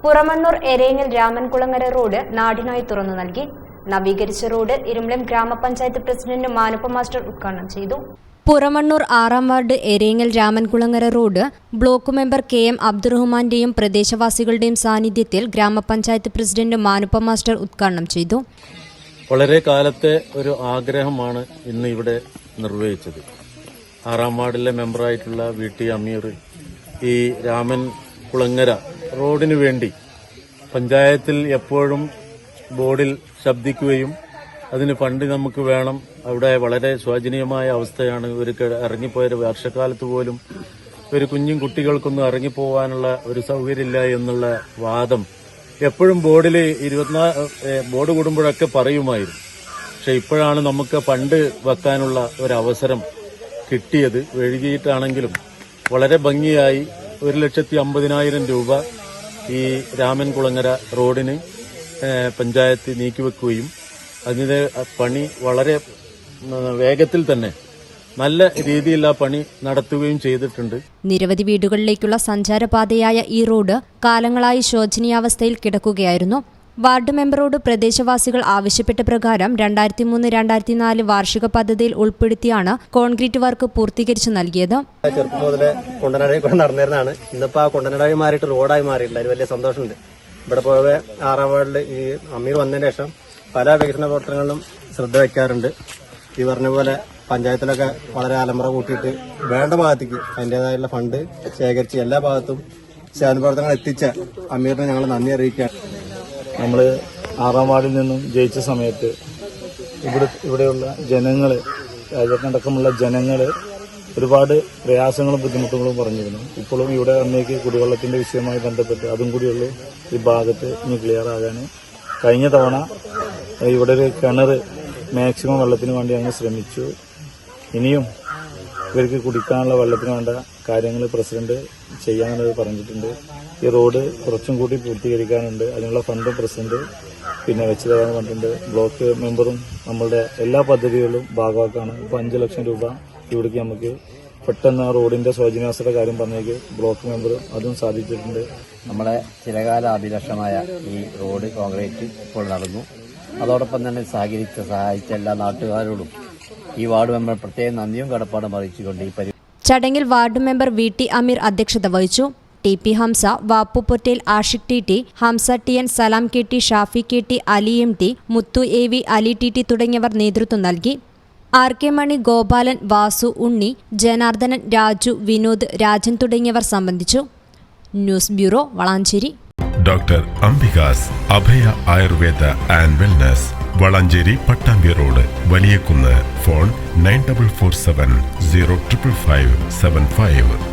Puramannur എരേങ്ങൽ Ramankulangara road നാടിനായി തുറന്നു നൽകി. നവീകരിച്ച റോഡ് ഇരുമ്പിളം ഗ്രാമപഞ്ചായത്ത് പ്രസിഡന്റ് മാനുപ്പ മാസ്റ്റർ ഉദ്ഘാടനം ചെയ്തു. പുറമണ്ണൂർ 6-ാം ward Erengal Ramankulangara road block member KM അബ്ദുറഹ്മാന്റെയും പ്രദേശവാസികളുടെയും സാന്നിധ്യത്തിൽ ഗ്രാമപഞ്ചായത്ത് പ്രസിഡന്റ് മാനുപ്പ മാസ്റ്റർ ഉദ്ഘാടനം ചെയ്തു. വളരെ കാലത്തെ ഒരു ആഗ്രഹമാണ് ഇന്ന് ഇവിടെ നിർവഹിച്ചത്. 6-ാം വാർഡിലെ മെമ്പറായിട്ടുള്ള VT അമീർ ഈ രാമൻകുളങ്ങര റോഡിനു വേണ്ടി പഞ്ചായത്തിൽ എപ്പോഴും ബോർഡിൽ ശബ്ദിക്കുകയും അതിന് ഫണ്ട് നമുക്ക് വേണം, അവിടെ വളരെ ശോചനീയമായ അവസ്ഥയാണ്. ഒരു ഇറങ്ങിപ്പോയ വർഷക്കാലത്ത് പോലും ഒരു കുഞ്ഞും കുട്ടികൾക്കൊന്നും ഇറങ്ങിപ്പോവാനുള്ള ഒരു സൗകര്യമില്ല എന്നുള്ള വാദം എപ്പോഴും ബോർഡിൽ ബോർഡ് കൂടുമ്പോഴൊക്കെ പറയുമായിരുന്നു. പക്ഷെ ഇപ്പോഴാണ് നമുക്ക് ഫണ്ട് വെക്കാനുള്ള ഒരവസരം കിട്ടിയത്. വൈകിട്ടാണെങ്കിലും വളരെ ഭംഗിയായി 1,50,000 രൂപ ഈ രാമൻകുളങ്ങര റോഡിന് പഞ്ചായത്ത് നീക്കിവെക്കുകയും അതിന്റെ പണി വളരെ വേഗത്തിൽ തന്നെ നല്ല രീതിയിൽ ആ പണി നടത്തുകയും ചെയ്തിട്ടുണ്ട്. നിരവധി വീടുകളിലേക്കുള്ള സഞ്ചാരപാതയായ ഈ റോഡ് കാലങ്ങളായി ശോചനീയാവസ്ഥയിൽ കിടക്കുകയായിരുന്നു. വാർഡ് മെമ്പറോട് പ്രദേശവാസികൾ ആവശ്യപ്പെട്ട പ്രകാരം 2003-2004 വാർഷിക പദ്ധതിയിൽ ഉൾപ്പെടുത്തിയാണ് കോൺക്രീറ്റ് വർക്ക് പൂർത്തീകരിച്ചു നൽകിയത്. ചെറുപ്പം മുതലേ കൊണ്ടനാടി നടന്നിരുന്നതാണ്. ഇന്നിപ്പോ ആ കൊണ്ടനാടി മാറിയിട്ട് റോഡായി മാറിയിട്ടുണ്ട്. അതിന് വലിയ സന്തോഷമുണ്ട്. ഇവിടെ പോകവെ 6-ാം വാർഡിൽ ഈ അമീർ വന്നതിന് ശേഷം പല വികസന പ്രവർത്തനങ്ങളിലും ശ്രദ്ധ വയ്ക്കാറുണ്ട്. ഈ പറഞ്ഞ പോലെ പഞ്ചായത്തിലൊക്കെ വളരെ അലമുറ കൂട്ടിയിട്ട് വേണ്ട ഭാഗത്തേക്ക് അതിൻ്റെതായുള്ള ഫണ്ട് ശേഖരിച്ച് എല്ലാ ഭാഗത്തും സേവന പ്രവർത്തനങ്ങൾ എത്തിച്ച അമീറിന് ഞങ്ങൾ നന്ദി അറിയിക്കുകയാണ്. നമ്മൾ 6-ാം വാർഡിൽ നിന്നും ജയിച്ച സമയത്ത് ഇവിടെയുള്ള ജനങ്ങൾ, രാജ്യത്തടക്കമുള്ള ജനങ്ങൾ ഒരുപാട് പ്രയാസങ്ങളും ബുദ്ധിമുട്ടുകളും പറഞ്ഞിരുന്നു. ഇപ്പോഴും ഇവിടെ അന്നേക്ക് കുടിവെള്ളത്തിന്റെ വിഷയവുമായി ബന്ധപ്പെട്ട് അതും കൂടിയുള്ള ഈ ഭാഗത്ത് ഇനി ക്ലിയർ ആകാൻ കഴിഞ്ഞ തവണ ഇവിടെ ഒരു കിണർ മാക്സിമം വെള്ളത്തിന് വേണ്ടി അങ്ങ് ശ്രമിച്ചു. ഇനിയും ഇവർക്ക് കുടിക്കാനുള്ള വെള്ളത്തിന് വേണ്ട കാര്യങ്ങൾ പ്രസിഡന്റ് ചെയ്യാമെന്നത് പറഞ്ഞിട്ടുണ്ട്. ഈ റോഡ് കുറച്ചും കൂടി പൂർത്തീകരിക്കാനുണ്ട്. അതിനുള്ള ഫണ്ടും പ്രസിഡന്റ് വെച്ച് തരാൻ പറഞ്ഞിട്ടുണ്ട്. ബ്ലോക്ക് മെമ്പറും നമ്മളുടെ എല്ലാ പദ്ധതികളും ഭാഗമാക്കാണ്. ഇപ്പോൾ 5 ലക്ഷം രൂപ ഇവിടേക്ക് നമുക്ക് പെട്ടെന്ന് ആ റോഡിന്റെ ശോചനീയാവസ്ഥയുടെ കാര്യം പറഞ്ഞേക്ക് ബ്ലോക്ക് മെമ്പറും അതും സാധിച്ചിട്ടുണ്ട്. നമ്മുടെ ചിരകാല അഭിലാഷമായ ഈ റോഡ് കോൺക്രീറ്റ് ഇപ്പോൾ നടന്നു. അതോടൊപ്പം തന്നെ സഹായിച്ച എല്ലാ നാട്ടുകാരോടും ഈ വാർഡ് മെമ്പർ പ്രത്യേകം നന്ദിയും കടപ്പാടും അറിയിച്ചുകൊണ്ട് ഈ ചടങ്ങിൽ വാർഡ് മെമ്പർ VT അമീർ അധ്യക്ഷത വഹിച്ചു. TP Hamza, Vappu Pottel, Ashiq TT, Hamza TN, സലാം KT, Shafi KT, Ali MT, മുത്തു AV, അലി TT തുടങ്ങിയവർ നേതൃത്വം നൽകി. RK മണി, ഗോപാലൻ, വാസു, ഉണ്ണി, ജനാർദ്ദനൻ, രാജു, വിനോദ്, രാജൻ തുടങ്ങിയവർ സംബന്ധിച്ചു. News bureau, Valanchery. Doctor Ambika's Abhaya Ayurveda and wellness, Valanchery Pattambi road, Valiyakunnu. Phone 9447 0555575.